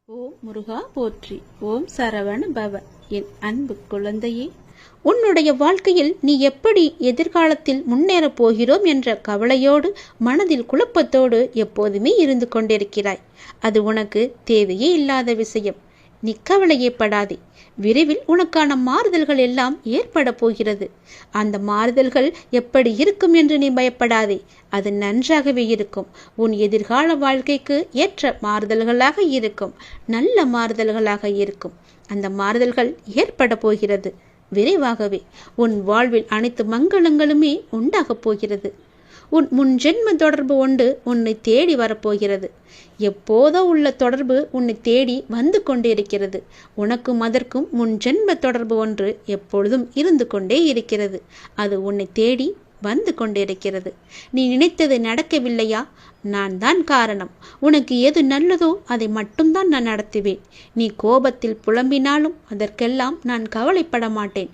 ஓம் முருகா போற்றி. ஓம் சரவண பவ. என் அன்பு குழந்தையே, உன்னுடைய வாழ்க்கையில் நீ எப்படி எதிர்காலத்தில் முன்னேறப் போகிறோம் என்ற கவலையோடு, மனதில் குழப்பத்தோடு எப்போதுமே இருந்து கொண்டிருக்கிறாய். அது உனக்கு தேவையே இல்லாத விஷயம். நீ கவலையே படாதே. விரைவில் உனக்கான மாறுதல்கள் எல்லாம் ஏற்பட போகிறது. அந்த மாறுதல்கள் எப்படி இருக்கும் என்று நீ பயப்படாதே. அது நன்றாகவே இருக்கும். உன் எதிர்கால வாழ்க்கைக்கு ஏற்ற மாறுதல்களாக இருக்கும். நல்ல மாறுதல்களாக இருக்கும். அந்த மாறுதல்கள் ஏற்பட போகிறது விரைவாகவே. உன் வாழ்வில் அனைத்து மங்களங்களுமே உண்டாகப் போகிறது. உன் முன் ஜென்ம தொடர்பு ஒன்று உன்னை தேடி வரப்போகிறது. எப்போதோ உள்ள தொடர்பு உன்னை தேடி வந்து கொண்டிருக்கிறது. உனக்கும் அதற்கும் முன் ஜென்ம தொடர்பு ஒன்று எப்பொழுதும் இருந்து கொண்டே இருக்கிறது. அது உன்னை தேடி வந்து கொண்டிருக்கிறது. நீ நினைத்தது நடக்கவில்லையா? நான் தான் காரணம். உனக்கு எது நல்லதோ அதை மட்டும்தான் நான் நடத்துவேன். நீ கோபத்தில் புலம்பினாலும் அதற்கெல்லாம் நான் கவலைப்பட மாட்டேன்.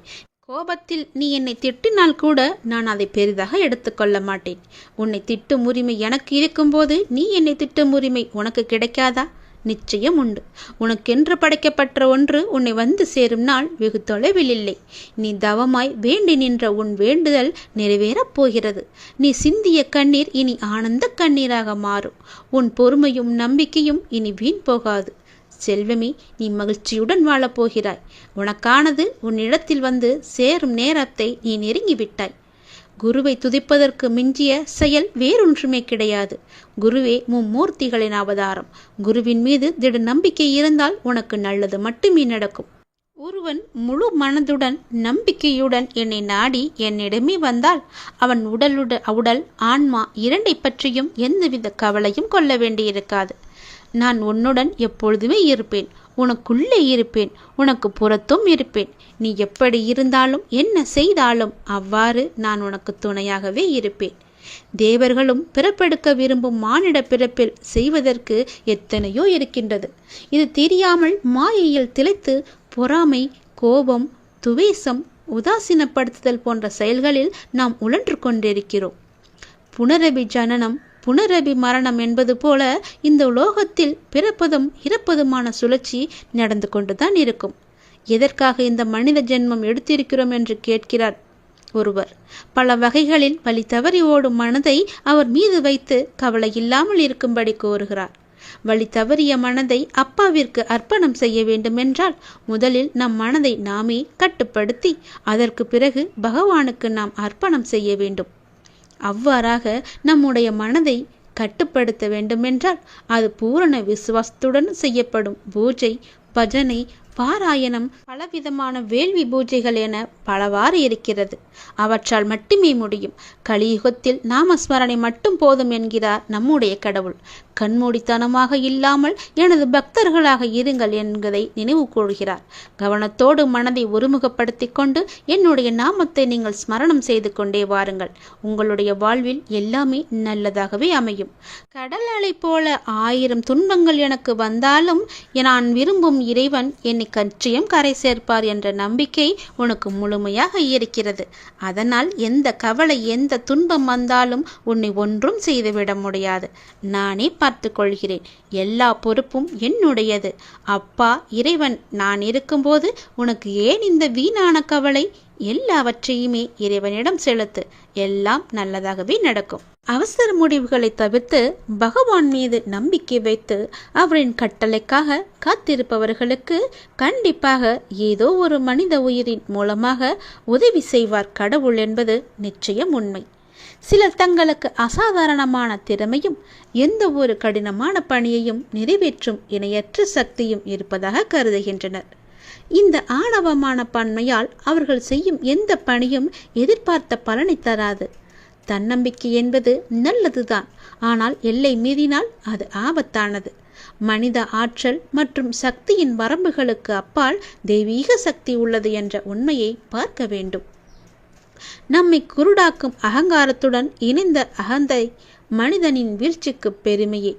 கோபத்தில் நீ என்னை திட்டினால் கூட நான் அதை பெரிதாக எடுத்துக்கொள்ள மாட்டேன். உன்னை திட்டும் உரிமை எனக்கு இருக்கும்போது நீ என்னை திட்டும் உரிமை உனக்கு கிடைக்காதா? நிச்சயம் உண்டு. உனக்கென்று படைக்கப்பட்ட ஒன்று உன்னை வந்து சேரும் நாள் வெகு தொலைவில் இல்லை. நீ தவமாய் வேண்டி நின்ற உன் வேண்டுதல் நிறைவேறப் போகிறது. நீ சிந்திய கண்ணீர் இனி ஆனந்த கண்ணீராக மாறும். உன் பொறுமையும் நம்பிக்கையும் இனி வீண் போகாது. செல்வமே, நீ மகிழ்ச்சியுடன் வாழப்போகிறாய். உனக்கானது உன்னிடத்தில் வந்து சேரும் நேரத்தை நீ நெருங்கிவிட்டாய். குருவை துதிப்பதற்கு மிஞ்சிய செயல் வேறொன்றுமே கிடையாது. குருவே மும்மூர்த்திகளின் அவதாரம். குருவின் மீது திட நம்பிக்கை இருந்தால் உனக்கு நல்லது மட்டுமே நடக்கும். ஒருவன் முழு மனதுடன் நம்பிக்கையுடன் என்னை நாடி என்னிடமே வந்தால் அவன் உடல் ஆன்மா இரண்டை பற்றியும் எந்தவித கவலையும் கொள்ள வேண்டியிருக்காது. நான் உன்னுடன் எப்பொழுதுமே இருப்பேன். உனக்குள்ளே இருப்பேன். உனக்கு புறத்தும் இருப்பேன். நீ எப்படி இருந்தாலும் என்ன செய்தாலும் அவ்வாறு நான் உனக்கு துணையாகவே இருப்பேன். தேவர்களும் பிறப்பெடுக்க விரும்பும் மானிட பிறப்பில் செய்வதற்கு எத்தனையோ இருக்கின்றது. இது தெரியாமல் மாயையில் திளைத்து பொறாமை, கோபம், துவேஷம், உதாசீனப்படுத்துதல் போன்ற செயல்களில் நாம் உழன்று கொண்டிருக்கிறோம். புனரபி ஜனனம் புனரபி மரணம் என்பது போல இந்த உலோகத்தில் பிறப்பதும் இறப்பதுமான சுழற்சி நடந்து கொண்டுதான் இருக்கும். எதற்காக இந்த மனித ஜென்மம் எடுத்திருக்கிறோம் என்று கேட்கிறார் ஒருவர். பல வகைகளில் வழி தவறி ஓடும் மனதை அவர் மீது வைத்து கவலை இல்லாமல் இருக்கும்படி கோருகிறார். வழி தவறிய மனதை அப்பாவிற்கு அர்ப்பணம் செய்ய வேண்டுமென்றால் முதலில் நம் மனதை நாமே கட்டுப்படுத்தி அதற்கு பிறகு பகவானுக்கு நாம் அர்ப்பணம் செய்ய வேண்டும். அவ்வாறாக நம்முடைய மனதை கட்டுப்படுத்த வேண்டுமென்றால் அது பூரண விசுவாசத்துடன் செய்யப்படும் பூஜை, பஜனை, பாராயணம், பலவிதமான வேள்வி பூஜைகள் என பலவாறு இருக்கிறது. அவற்றால் மட்டுமே முடியும். கலியுகத்தில் நாமஸ்மரணை மட்டும் போதும் என்கிறார் நம்முடைய கடவுள். கண்மூடித்தனமாக இல்லாமல் எனது பக்தர்களாக இருங்கள் என்பதை நினைவு கூறுகிறார். கவனத்தோடு மனதை ஒருமுகப்படுத்தி கொண்டு என்னுடைய நாமத்தை நீங்கள் ஸ்மரணம் செய்து கொண்டே வாருங்கள். உங்களுடைய வாழ்வில் எல்லாமே நல்லதாகவே அமையும். கடல் அலை போல 1000 துன்பங்கள் எனக்கு வந்தாலும் நான் விரும்பும் இறைவன் என்னை கற்றியம் கரை சேர்ப்பார் என்ற நம்பிக்கை உனக்கு முழுமையாக இருக்கிறது. அதனால் எந்த கவலை, எந்த துன்பம் வந்தாலும் உன்னை ஒன்றும் செய்துவிட முடியாது. நானே பார்த்து கொள்கிறேன். எல்லா பொறுப்பும் என்னுடையது. அப்பா இறைவன் நான் இருக்கும்போது உனக்கு ஏன் இந்த வீணான கவலை? எல்லாவற்றையுமே இறைவனிடம் செலுத்து. எல்லாம் நல்லதாகவே நடக்கும். அவசர முடிவுகளை தவிர்த்து பகவான் மீது நம்பிக்கை வைத்து அவரின் கட்டளைக்காக காத்திருப்பவர்களுக்கு கண்டிப்பாக ஏதோ ஒரு மனித உயிரின் மூலமாக உதவி செய்வார் கடவுள் என்பது நிச்சயம் உண்மை. சிலர் தங்களுக்கு அசாதாரணமான திறமையும் எந்த ஒரு கடினமான பணியையும் நிறைவேற்றும் இணையற்ற சக்தியும் இருப்பதாக கருதுகின்றனர். இந்த ஆணவமான பன்மையால் அவர்கள் செய்யும் எந்த பணியும் எதிர்பார்த்த பலனை தராது. தன்னம்பிக்கை என்பது நல்லதுதான். ஆனால் எல்லை மீறினால் அது ஆபத்தானது. மனித ஆற்றல் மற்றும் சக்தியின் வரம்புகளுக்கு அப்பால் தெய்வீக சக்தி உள்ளது என்ற உண்மையை பார்க்க வேண்டும். நம்மை குருடாக்கும் அகங்காரத்துடன் இணைந்த அகந்தை மனிதனின் வீழ்ச்சிக்கு பெருமையே.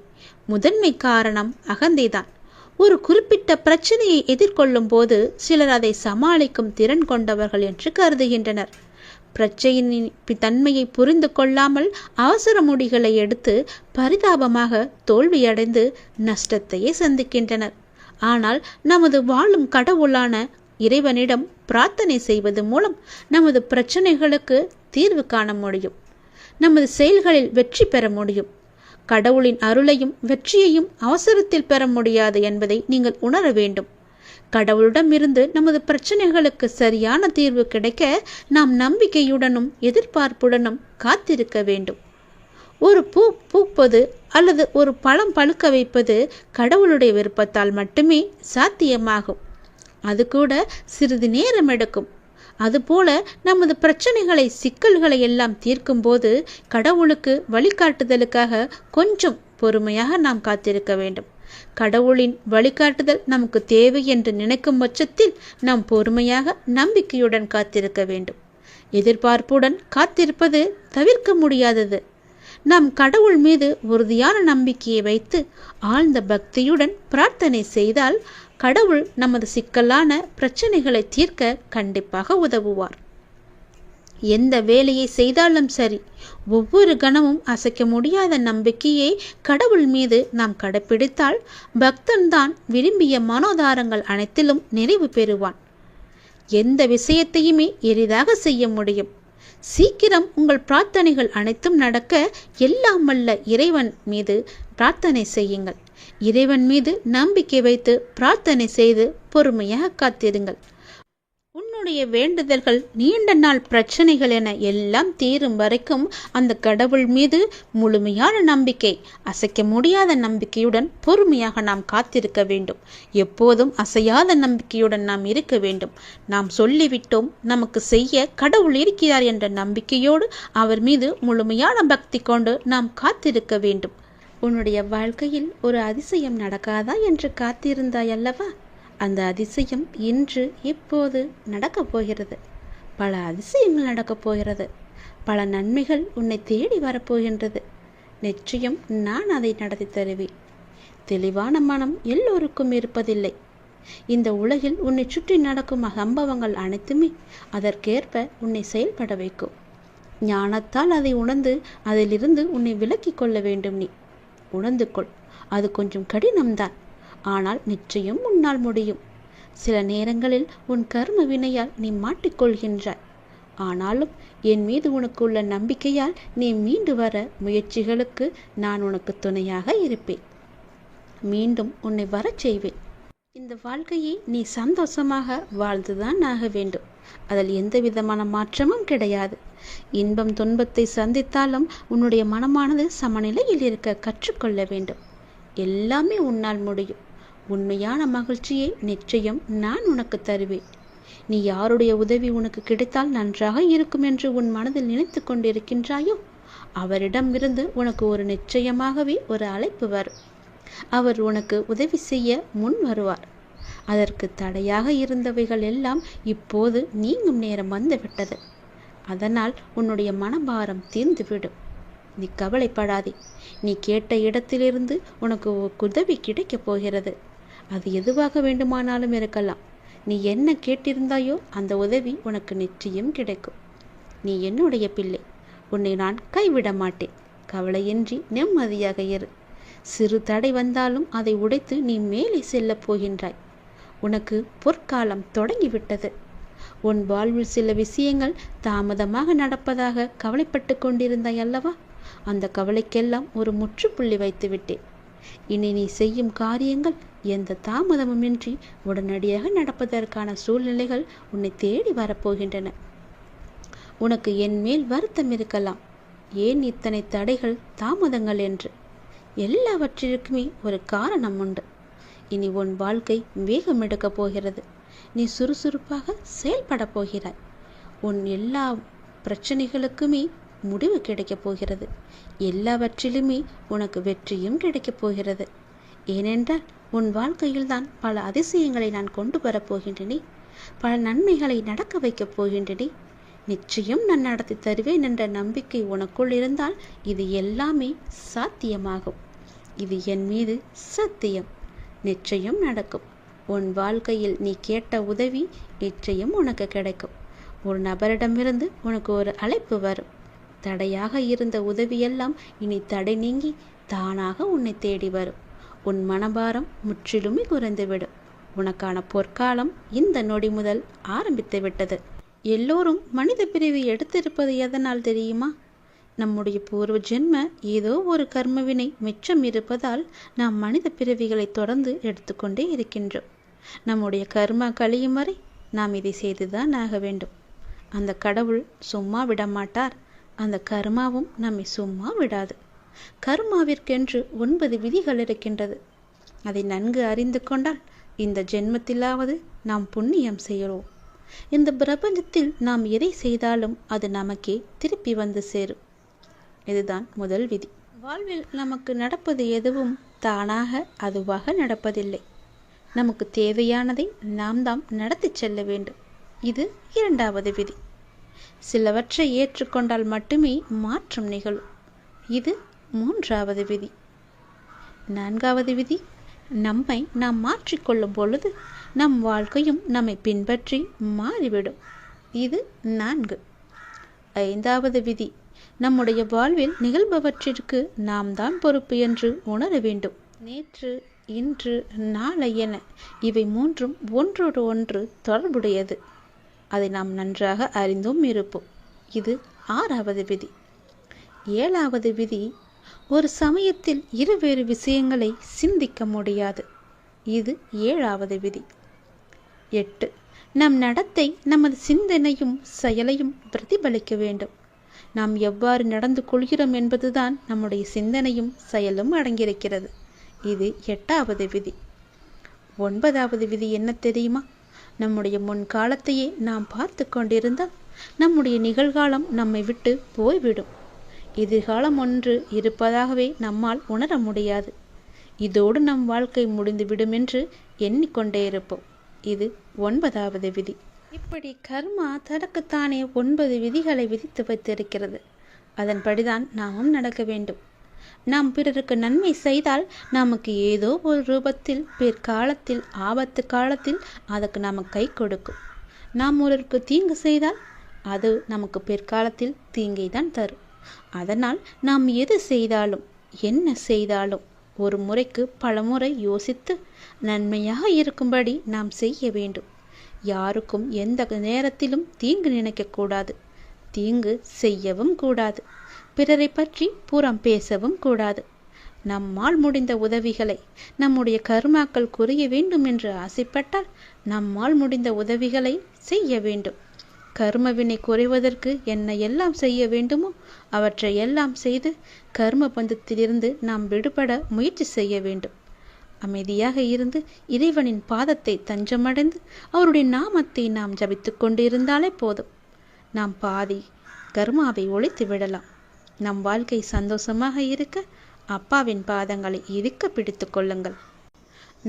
முதன்மை காரணம் அகந்தைதான். ஒரு குறிப்பிட்ட பிரச்சனையை எதிர்கொள்ளும் போது சிலர் அதை சமாளிக்கும் திறன் கொண்டவர்கள் என்று கருதுகின்றனர். பிரச்சனையின் தன்மையை புரிந்து கொள்ளாமல் அவசர முடிகளை எடுத்து பரிதாபமாக தோல்வியடைந்து நஷ்டத்தையே சந்திக்கின்றனர். ஆனால் நமது வாழும் கடவுளான இறைவனிடம் பிரார்த்தனை செய்வது மூலம் நமது பிரச்சனைகளுக்கு தீர்வு காண முடியும். நமது செயல்களில் வெற்றி பெற முடியும். கடவுளின் அருளையும் வெற்றியையும் அவசரத்தில் பெற முடியாது என்பதை நீங்கள் உணர வேண்டும். கடவுளிடமிருந்து நமது பிரச்சனைகளுக்கு சரியான தீர்வு கிடைக்க நாம் நம்பிக்கையுடனும் எதிர்பார்ப்புடனும் காத்திருக்க வேண்டும். ஒரு பூ பூப்பது அல்லது ஒரு பழம் பழுக்க வைப்பது கடவுளுடைய விருப்பத்தால் மட்டுமே சாத்தியமாகும். அது கூட சிறிது நேரம் எடுக்கும். அதுபோல நமது பிரச்சனைகளை சிக்கல்களை எல்லாம் தீர்க்கும் போது கடவுளுக்கு வழிகாட்டுதலுக்காக கொஞ்சம் பொறுமையாக நாம் காத்திருக்க வேண்டும். கடவுளின் வழிகாட்டுதல் நமக்கு தேவை என்று நினைக்கும் பட்சத்தில் நாம் பொறுமையாக நம்பிக்கையுடன் காத்திருக்க வேண்டும். எதிர்பார்ப்புடன் காத்திருப்பது தவிர்க்க முடியாதது. நாம் கடவுள் மீது உறுதியான நம்பிக்கையை வைத்து ஆழ்ந்த பக்தியுடன் பிரார்த்தனை செய்தால் கடவுள் நமது சிக்கலான பிரச்சனைகளை தீர்க்க கண்டிப்பாக உதவுவார். எந்த வேலையை செய்தாலும் சரி, ஒவ்வொரு கணமும் அசைக்க முடியாத நம்பிக்கையை கடவுள் மீது நாம் கடைப்பிடித்தால் பக்தன் தான் விரும்பிய மனோதாரங்கள் அனைத்திலும் நிறைவு பெறுவான். எந்த விஷயத்தையுமே எளிதாக செய்ய முடியும். சீக்கிரம் உங்கள் பிரார்த்தனைகள் அனைத்தும் நடக்க எல்லாம் வல்ல இறைவன் மீது பிரார்த்தனை செய்யுங்கள். இறைவன் மீது நம்பிக்கை வைத்து பிரார்த்தனை செய்து பொறுமையாக காத்திருங்கள். உன்னுடைய வேண்டுதல்கள் நீண்ட நாள் பிரச்சனைகள் என எல்லாம் தீரும் வரைக்கும் அந்த கடவுள் மீது முழுமையான நம்பிக்கை, அசைக்க முடியாத நம்பிக்கையுடன் பொறுமையாக நாம் காத்திருக்க வேண்டும். எப்போதும் அசையாத நம்பிக்கையுடன் நாம் இருக்க வேண்டும். நாம் சொல்லிவிட்டோம், நமக்கு செய்ய கடவுள் இருக்கிறார் என்ற நம்பிக்கையோடு அவர் மீது முழுமையான பக்தி கொண்டு நாம் காத்திருக்க வேண்டும். உன்னுடைய வாழ்க்கையில் ஒரு அதிசயம் நடக்காதா என்று காத்திருந்தாய் அல்லவா? அந்த அதிசயம் இன்று இப்போது நடக்கப் போகிறது. பல அதிசயங்கள் நடக்கப் போகிறது. பல நன்மைகள் உன்னை தேடி வரப்போகின்றது. நிச்சயம் நான் அதை நடத்தி தருவேன். தெளிவான மனம் எல்லோருக்கும் இருப்பதில்லை. இந்த உலகில் உன்னை சுற்றி நடக்கும் சம்பவங்கள் அனைத்துமே அதற்கேற்ப உன்னை செயல்பட வைக்கும். ஞானத்தால் அதை உணர்ந்து அதிலிருந்து உன்னை விலக்கிக் கொள்ள வேண்டும். நீ உணர்ந்து கொள். அது கொஞ்சம் கடினம்தான், ஆனால் நிச்சயம் உன்னால் முடியும். சில நேரங்களில் உன் கர்ம வினையால் நீ மாட்டிக்கொள்கின்றாய். ஆனாலும் என் மீது உனக்கு உள்ள நம்பிக்கையால் நீ மீண்டு வர முயற்சிகளுக்கு நான் உனக்கு துணையாக இருப்பேன். மீண்டும் உன்னை வரச் செய்வேன். இந்த வாழ்க்கையை நீ சந்தோஷமாக வாழ்ந்துதான் ஆக வேண்டும். அதில் எந்த விதமான மாற்றமும் கிடையாது. இன்பம் துன்பத்தை சந்தித்தாலும் உன்னுடைய மனமானது சமநிலையில் இருக்க கற்றுக்கொள்ள வேண்டும். எல்லாமே உன்னால் முடியும். உண்மையான மகிழ்ச்சியை நிச்சயம் நான் உனக்கு தருவேன். நீ யாருடைய உதவி உனக்கு கிடைத்தால் நன்றாக இருக்கும் என்று உன் மனதில் நினைத்து கொண்டிருக்கின்றாயோ, அவரிடமிருந்து உனக்கு ஒரு நிச்சயமாகவே ஒரு அழைப்பு வரும். அவர் உனக்கு உதவி செய்ய முன் வருவார். அதற்கு தடையாக இருந்தவைகள் எல்லாம் இப்போது நீங்கும் நேரம் வந்துவிட்டது. அதனால் உன்னுடைய மனபாரம் தீர்ந்துவிடும். நீ கவலைப்படாதே. நீ கேட்ட இடத்திலிருந்து உனக்கு உதவி கிடைக்கப் போகிறது. அது எதுவாக வேண்டுமானாலும் இருக்கலாம். நீ என்ன கேட்டிருந்தாயோ அந்த உதவி உனக்கு நிச்சயம் கிடைக்கும். நீ என்னுடைய பிள்ளை. உன்னை நான் கைவிட மாட்டேன். கவலையின்றி நிம்மதியாக இரு. சிறு தடை வந்தாலும் அதை உடைத்து நீ மேலே செல்லப் போகின்றாய். உனக்கு பொற்காலம் தொடங்கிவிட்டது. உன் வாழ்வில் சில விஷயங்கள் தாமதமாக நடப்பதாக கவலைப்பட்டு கொண்டிருந்தாய் அல்லவா? அந்த கவலைக்கெல்லாம் ஒரு முற்றுப்புள்ளி வைத்து விட்டேன். இனி நீ செய்யும் காரியங்கள் எந்த தாமதமுமின்றி உடனடியாக நடப்பதற்கான சூழ்நிலைகள் உன்னை தேடி வரப்போகின்றன. உனக்கு என் மேல் வருத்தம் இருக்கலாம். ஏன் இத்தனை தடைகள் தாமதங்கள் என்று. எல்லாவற்றிற்குமே ஒரு காரணம் உண்டு. இனி உன் வாழ்க்கை வேகம் எடுக்கப் போகிறது. நீ சுறுசுறுப்பாக செயல்பட போகிறாய். உன் எல்லா பிரச்சனைகளுக்குமே முடிவு கிடைக்கப் போகிறது. எல்லாவற்றிலுமே உனக்கு வெற்றியும் கிடைக்கப் போகிறது. ஏனென்றால் உன் வாழ்க்கையில்தான் பல அதிசயங்களை நான் கொண்டு வரப் போகின்றேனே. பல நன்மைகளை நடக்க வைக்கப் போகின்றேனே. நிச்சயம் நான் நடத்தி தருவேன் என்ற நம்பிக்கை உனக்குள் இருந்தால் இது எல்லாமே சாத்தியமாகும். இது என் மீது சத்தியம். நிச்சயம் நடக்கும். உன் வாழ்க்கையில் நீ கேட்ட உதவி நிச்சயம் உனக்கு கிடைக்கும். ஒரு நபரிடமிருந்து உனக்கு ஒரு அழைப்பு வரும். தடையாக இருந்த உதவியெல்லாம் இனி தடை நீங்கி தானாக உன்னை தேடி வரும். உன் மனபாரம் முற்றிலுமே குறைந்துவிடும். உனக்கான பொற்காலம் இந்த நொடி முதல் ஆரம்பித்து விட்டது. எல்லோரும் மனித பிறவி எடுத்திருப்பது எதனால் தெரியுமா? நம்முடைய பூர்வ ஜென்ம ஏதோ ஒரு கர்மவினை மிச்சம் இருப்பதால் நாம் மனித பிறவிகளை தொடர்ந்து எடுத்துக்கொண்டே இருக்கின்றோம். நம்முடைய கர்மா கழியும் வரை நாம் இதை செய்துதான் ஆக வேண்டும். அந்த கடவுள் சும்மா விடமாட்டார். அந்த கர்மாவும் நம்மை சும்மா விடாது. கர்மாவிற்கென்று 9 விதிகள் இருக்கின்றது. அதை நன்கு அறிந்து கொண்டால் இந்த ஜென்மத்திலாவது நாம் புண்ணியம் செய்கிறோம். இந்த பிரபஞ்சத்தில் நாம் எதை செய்தாலும் அது நமக்கே திருப்பி வந்து சேரும். இதுதான் முதல் விதி. வாழ்வில் நமக்கு நடப்பது எதுவும் தானாக அதுவாக நடப்பதில்லை. நமக்கு தேவையானதை நாம் தான் நடத்தி செல்ல வேண்டும். இது 2வது விதி. சிலவற்றை ஏற்றுக்கொண்டால் மட்டுமே மாற்றம் நிகழும். இது 3வது விதி. 4வது விதி, நம்மை நாம் மாற்றிக்கொள்ளும் பொழுது நம் வாழ்க்கையும் நம்மை பின்பற்றி மாறிவிடும். இது 4. 5வது விதி, நம்முடைய வாழ்வில் நிகழ்பவற்றிற்கு நாம் தான் பொறுப்பு என்று உணர வேண்டும். நேற்று, இன்று, நாளை என இவை 3ம் ஒன்றோடு ஒன்று தொடர்புடையது. அதை நாம் நன்றாக அறிந்தும் இருப்போம். இது 6வது விதி. 7வது விதி, ஒரு சமயத்தில் இருவேறு விஷயங்களை சிந்திக்க முடியாது. இது 7வது விதி. 8, நம் நடத்தை நமது சிந்தனையும் செயலையும் பிரதிபலிக்க வேண்டும். நாம் எவ்வாறு நடந்து கொள்கிறோம் என்பதுதான் நம்முடைய சிந்தனையும் செயலும் அடங்கியிருக்கிறது. இது 8வது விதி. 9வது விதி என்ன தெரியுமா? நம்முடைய முன்காலத்தையே நாம் பார்த்து கொண்டிருந்தால் நம்முடைய நிகழ்காலம் நம்மை விட்டு போய்விடும். எதிர்காலம் ஒன்று இருப்பதாகவே நம்மால் உணர முடியாது. இதோடு நம் வாழ்க்கை முடிந்துவிடும் என்று எண்ணிக்கொண்டே இருப்போம். இது 9வது விதி. இப்படி கர்மா தனக்குத்தானே 9 விதிகளை விதித்து வைத்திருக்கிறது. அதன்படிதான் நாமும் நடக்க வேண்டும். நாம் பிறருக்கு நன்மை செய்தால் நமக்கு ஏதோ ஒரு ரூபத்தில் பிற்காலத்தில் ஆபத்து காலத்தில் அதற்கு நமக்கு கை கொடுக்கும். நாம் ஒருவருக்கு தீங்கு செய்தால் அது நமக்கு பிற்காலத்தில் தீங்கை தான் தரும். அதனால் நாம் எது செய்தாலும் என்ன செய்தாலும் ஒரு முறைக்கு பல முறை யோசித்து நன்மையாக இருக்கும்படி நாம் செய்ய வேண்டும். யாருக்கும் எந்த நேரத்திலும் தீங்கு நினைக்கக்கூடாது. தீங்கு செய்யவும் கூடாது. பிறரை பற்றி புறம் பேசவும் கூடாது. நம்மால் முடிந்த உதவிகளை நம்முடைய கர்மாக்கள் குறைய வேண்டும் என்று ஆசைப்பட்டால் நம்மால் முடிந்த உதவிகளை செய்ய வேண்டும். கர்மவினை குறைவதற்கு என்ன எல்லாம் செய்ய வேண்டுமோ அவற்றை எல்லாம் செய்து கர்ம பந்தத்திலிருந்து நாம் விடுபட முயற்சி செய்ய வேண்டும். அமைதியாக இருந்து இறைவனின் பாதத்தை தஞ்சமடைந்து அவருடைய நாமத்தை நாம் ஜபித்து கொண்டிருந்தாலே போதும். நாம் பாதி கர்மாவை ஒழித்து விடலாம். நம் வாழ்க்கை சந்தோஷமாக இருக்க அப்பாவின் பாதங்களை இறுக்க பிடித்து கொள்ளுங்கள்.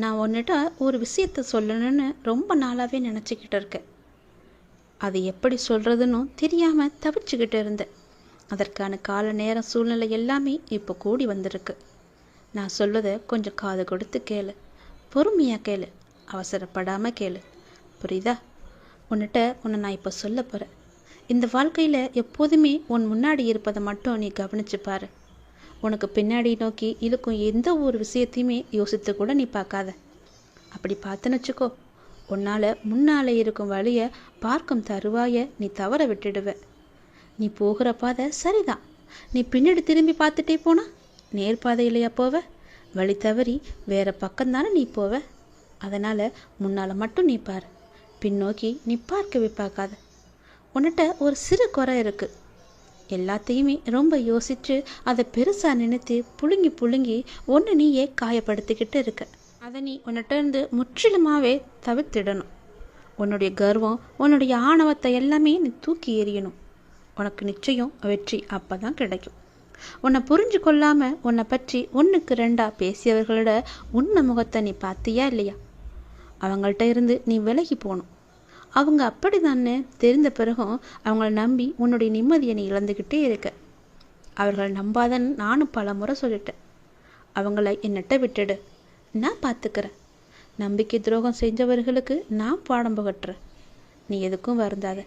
நான் உன்னிட்ட ஒரு விஷயத்தை சொல்லணும்னு ரொம்ப நாளாகவே நினச்சிக்கிட்டு இருக்கேன். அது எப்படி சொல்கிறதுன்னு தெரியாமல் தவிச்சுக்கிட்டு இருந்தேன். அதற்கான கால நேரம் சூழ்நிலை எல்லாமே இப்போ கூடி வந்திருக்கு. நான் சொல்வதை கொஞ்சம் காது கொடுத்து கேளு. பொறுமையாக கேளு. அவசரப்படாமல் கேளு. புரியுதா? உன்னை நான் இப்போ சொல்ல போகிறேன். இந்த வாழ்க்கையில் எப்போதுமே உன் முன்னாடி இருப்பதை மட்டும் நீ கவனிச்சு பாரு. உனக்கு பின்னாடி நோக்கி இழுக்கும் எந்த ஒரு விஷயத்தையுமே யோசித்து கூட நீ பார்க்காத. அப்படி பார்த்துன்னு வச்சுக்கோ, உன்னால் முன்னாலே இருக்கும் வழியை பார்க்கும் தருவாயை நீ தவற விட்டுடுவ. நீ போகிற பாதை சரிதான். நீ பின்னாடி திரும்பி பார்த்துட்டே போனா நேர்பாதையிலையா போவ? வழி தவறி வேற பக்கம்தானே நீ போவ. அதனால் முன்னால் மட்டும் நீ பார். பின்னோக்கி நீ பார்க்கவே பார்க்காத. உன்கிட்ட ஒரு சிறு குறை இருக்குது. எல்லாத்தையுமே ரொம்ப யோசித்து அதை பெருசாக நினைத்து புழுங்கி புழுங்கி ஒன்று நீயே காயப்படுத்திக்கிட்டு இருக்க. அதை நீ உன்னிட்ட இருந்து முற்றிலுமாகவே தவிர்த்திடணும். உன்னுடைய கர்வம், உன்னுடைய ஆணவத்தை எல்லாமே நீ தூக்கி எறியணும். உனக்கு நிச்சயம் வெற்றி அப்போ தான் கிடைக்கும். உன்னை புரிஞ்சு கொள்ளாமல் உன்னை பற்றி 1க்கு 2 பேசியவர்களோட உன்னை முகத்தை நீ பார்த்தியா இல்லையா? அவங்கள்ட்ட இருந்து நீ விலகி போகணும். அவங்க அப்படி தானே தெரிந்த பிறகும் அவங்கள நம்பி உன்னுடைய நிம்மதியை நீ இழந்துக்கிட்டே இருக்க. அவர்களை நம்பாதன்னு நானும் பல முறை சொல்லிட்டேன். அவங்கள என்னட்ட விட்டுடு, நான் பார்த்துக்கிறேன். நம்பிக்கை துரோகம் செஞ்சவர்களுக்கு நான் பாடம் புகட்டுறேன். நீ எதுக்கும் வருந்தாத.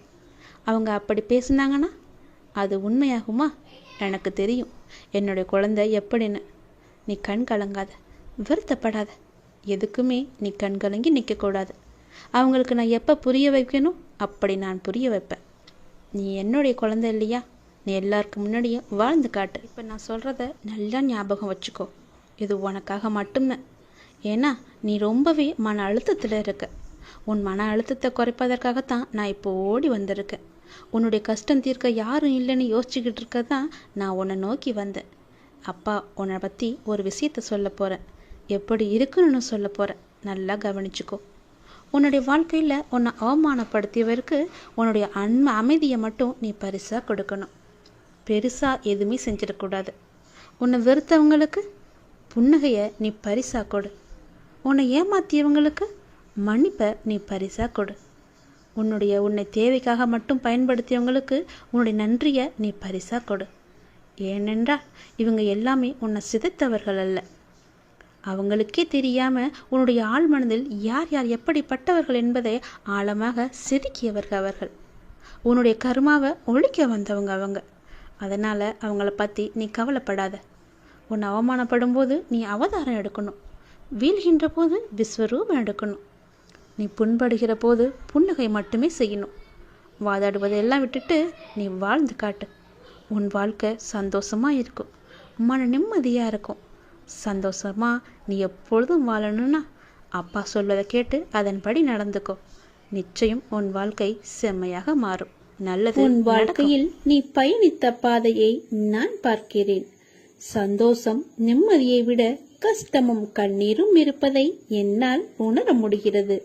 அவங்க அப்படி பேசுனாங்கன்னா அது உண்மையாகுமா? எனக்கு தெரியும் என்னுடைய குழந்தை எப்படின்னு. நீ கண் கலங்காத. வருத்தப்படாத. எதுக்குமே நீ கண்கலங்கி நிற்கக்கூடாது. அவங்களுக்கு நான் எப்போ புரிய வைக்கணும் அப்படி நான் புரிய வைப்பேன். நீ என்னுடைய குழந்தை இல்லையா? நீ எல்லாருக்கு முன்னாடியும் வாழ்ந்து காட்டு. இப்போ நான் சொல்கிறத நல்லா ஞாபகம் வச்சுக்கோ. இது உனக்காக மட்டும்தான். ஏன்னா நீ ரொம்பவே மன அழுத்தத்தில் இருக்க. உன் மன அழுத்தத்தை குறைப்பதற்காகத்தான் நான் இப்போ ஓடி வந்திருக்கேன். உன்னுடைய கஷ்டம் தீர்க்க யாரும் இல்லைன்னு யோசிச்சுக்கிட்டு இருக்க தான் நான் உன்னை நோக்கி வந்தேன். அப்பா உன்னை பற்றி ஒரு விஷயத்த சொல்ல போகிறேன். எப்படி இருக்குன்னு சொல்ல போகிறேன். நல்லா கவனிச்சுக்கோ. உன்னுடைய வாழ்க்கையில் உன்னை அவமானப்படுத்தியவருக்கு உன்னுடைய அமைதியை மட்டும் நீ பரிசாக கொடுக்கணும். பெருசாக எதுவுமே செஞ்சிடக்கூடாது. உன்னை வெறுத்தவங்களுக்கு புன்னகையை நீ பரிசாக கொடு. உன்னை ஏமாற்றியவங்களுக்கு மன்னிப்பை நீ பரிசாக கொடு. உன்னை தேவைக்காக மட்டும் பயன்படுத்தியவங்களுக்கு உன்னுடைய நன்றியை நீ பரிசாக கொடு. ஏனென்றால் இவங்க எல்லாமே உன்னை சிதைத்தவர்கள் அல்ல. அவங்களுக்கே தெரியாமல் உன்னுடைய ஆழ் மனதில் யார் யார் எப்படிப்பட்டவர்கள் என்பதை ஆழமாக செதுக்கியவர்கள் அவர்கள். உன்னுடைய கர்மாவை ஒழிக்க வந்தவங்க அவங்க. அதனால் அவங்கள பற்றி நீ கவலைப்படாத. உன்னை அவமானப்படும் போது நீ அவதாரம் எடுக்கணும். வீழ்கின்ற போது விஸ்வரூபம் எடுக்கணும். நீ புண்படுகிற போது புன்னகை மட்டுமே செய்யணும். வாதாடுவதெல்லாம் விட்டுட்டு நீ வாழ்ந்து காட்டு. உன் வாழ்க்கை சந்தோஷமாக இருக்கும். மன நிம்மதியாக இருக்கும். சந்தோஷமாக நீ எப்பொழுதும் வாழணும்னா அப்பா சொல்வதை கேட்டு அதன்படி நடந்துக்கோ. நிச்சயம் உன் வாழ்க்கை செம்மையாக மாறும். நல்லது. உன் வாழ்க்கையில் நீ பயணித்த பாதையை நான் பார்க்கிறேன். சந்தோஷம் நிம்மதியை விட கஷ்டமும் கண்ணீரும் இருப்பதை என்னால் உணர முடிகிறது.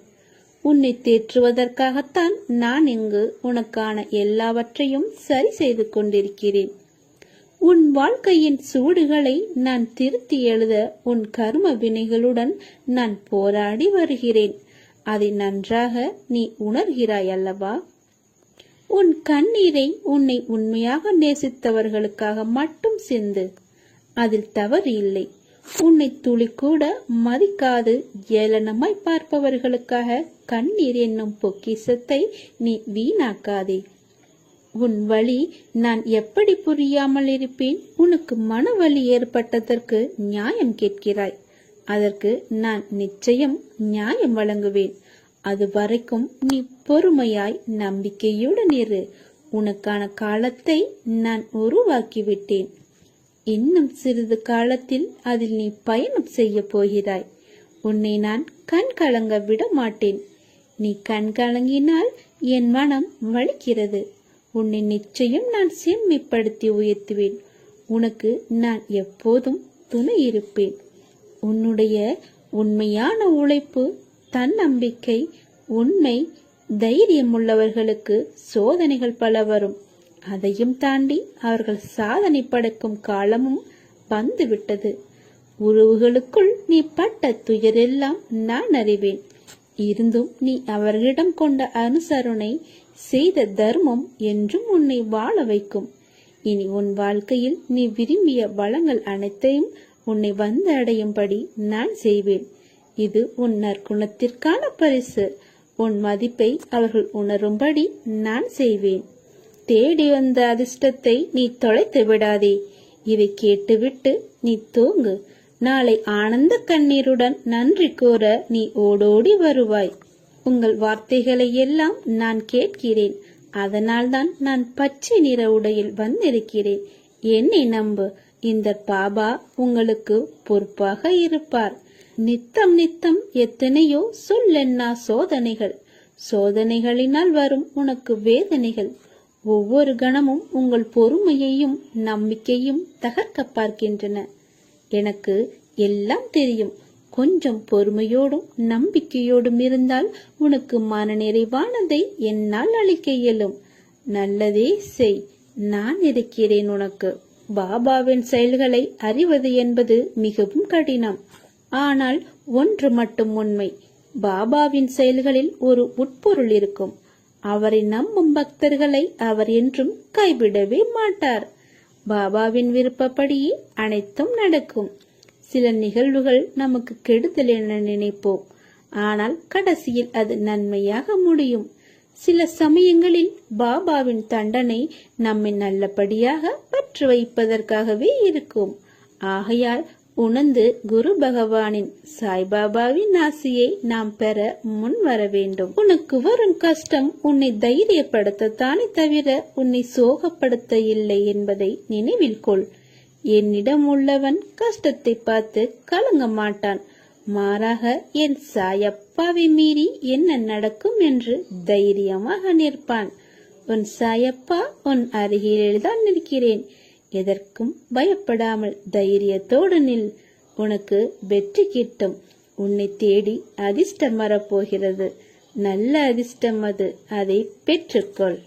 உன்னை தேற்றுவதற்காகத்தான் நான் இங்கு உனக்கான எல்லாவற்றையும் சரி செய்து கொண்டிருக்கிறேன். உன் வாழ்க்கையின் சூடுகளை நான் திருத்தி எழுத உன் கர்ம வினைகளுடன் நான் போராடி வருகிறேன். அதை நன்றாக நீ உணர்கிறாய் அல்லவா? உன் கண்ணீரை உன்னை உண்மையாக நேசித்தவர்களுக்காக மட்டும் சிந்து. அதில் தவறு இல்லை. உன்னை துளி கூட மதிக்காது ஏளனமாய் பார்ப்பவர்களுக்காக கண்ணீர் என்னும் பொக்கிஷத்தை நீ வீணாக்காதே. உன் வழி நான் எப்படி புரியாமல் இருப்பேன்? உனக்கு மனவலி ஏற்பட்டதற்கு நியாயம் கேட்கிறாய். அதற்கு நான் நிச்சயம் நியாயம் வழங்குவேன். அது வரைக்கும் நீ பொறுமையாய் நம்பிக்கையுடன் இரு. உனக்கான காலத்தை நான் உருவாக்கிவிட்டேன். இன்னும் சிறிது காலத்தில் அதில் நீ பயணம் செய்ய போகிறாய். உன்னை நான் கண் கலங்க விட மாட்டேன். நீ கண் கலங்கினால் என் மனம் வலிக்கிறது. உன்னை நிச்சயம் நான் செம்மைப்படுத்தி உயர்த்துவேன். உனக்கு நான் எப்போதும் துணை இருப்பேன். உன்னுடைய உண்மையான உழைப்பு, தன்னம்பிக்கை, உண்மை, தைரியம் உள்ளவர்களுக்கு சோதனைகள் பல வரும். அதையும் தாண்டி அவர்கள் சாதனை படைக்கும் காலமும் வந்துவிட்டது. உறவுகளுக்குள் நீ பட்ட துயரெல்லாம் நான் அறிவேன். இருந்தும் நீ அவர்களிடம் கொண்ட அனுசரணை, செய்த தர்மம் என்றும் உன்னை வாழ வைக்கும். இனி உன் வாழ்க்கையில் நீ விரும்பிய வளங்கள் அனைத்தையும் உன்னை வந்து அடையும்படி நான் செய்வேன். இது உன் நற்குணத்திற்கான பரிசு. உன் மதிப்பை அவர்கள் உணரும்படி நான் செய்வேன். தேடி வந்த அதிர்ஷ்டத்தை நீ தொலைத்து விடாதே. இதை கேட்டுவிட்டு நீ தூங்கு. நாளை ஆனந்த கண்ணீருடன் நன்றி கூற நீ ஓடோடி வருவாய். உங்கள் வார்த்தைகளை எல்லாம் நான் கேட்கிறேன். அதனால்தான் நான் பச்சை நிற உடையில் வந்திருக்கிறேன். என்னை நம்பு. இந்த பாபா உங்களுக்கு பொறுப்பாக இருப்பார். நித்தம் நித்தம் எத்தனையோ சொல்லென்னா சோதனைகள். சோதனைகளினால் வரும் உனக்கு வேதனைகள். ஒவ்வொரு கணமும் உங்கள் பொறுமையையும் நம்பிக்கையும் தகர்க்க பார்க்கின்றன. எனக்கு எல்லாம் தெரியும். கொஞ்சம் பொறுமையோடும் நம்பிக்கையோடும் இருந்தால் உனக்கு மனநிறைவானதை என்னால் அளிக்க இயலும். நல்லதே செய். நான் இருக்கிறேன் உனக்கு. பாபாவின் செயல்களை அறிவது என்பது மிகவும் கடினம். ஆனால் ஒன்று மட்டும் உண்மை. பாபாவின் செயல்களில் ஒரு உட்பொருள் இருக்கும். அவரை நம்பும் பக்தர்களை அவர் என்றும் கைவிடவே மாட்டார். பாபாவின் விருப்பப்படியே அனைத்தும் நடக்கும். சில நிகழ்வுகள் நமக்கு கெடுதல் என நினைப்போம். ஆனால் கடைசியில் அது நன்மையாக முடியும். சில சமயங்களில் பாபாவின் தண்டனை நம்மை நல்லபடியாக பற்று வைப்பதற்காகவே இருக்கும். ஆகையால் உணர்ந்து குரு பகவானின் சாய்பாபாவின் ஆசியை நாம் பெற முன் வர வேண்டும். உனக்கு வரும் கஷ்டம் உன்னை தைரியப்படுத்தத்தானே தவிர உன்னை சோகப்படுத்த இல்லை என்பதை நினைவில் கொள். என்னிடம் உள்ளவன் கஷ்டத்தை பார்த்து கலங்க மாட்டான். மாறாக என் சாயப்பாவை மீறி என்ன நடக்கும் என்று தைரியமாக நிற்பான். உன் சாயப்பா உன் அருகில்தான் நிற்கிறேன். எதற்கும் பயப்படாமல் தைரியத்தோடு நில். உனக்கு வெற்றி கிட்டும். உன்னை தேடி அதிர்ஷ்டம் வரப்போகிறது. நல்ல அதிர்ஷ்டம் அது. அதை பெற்றுக்கொள்.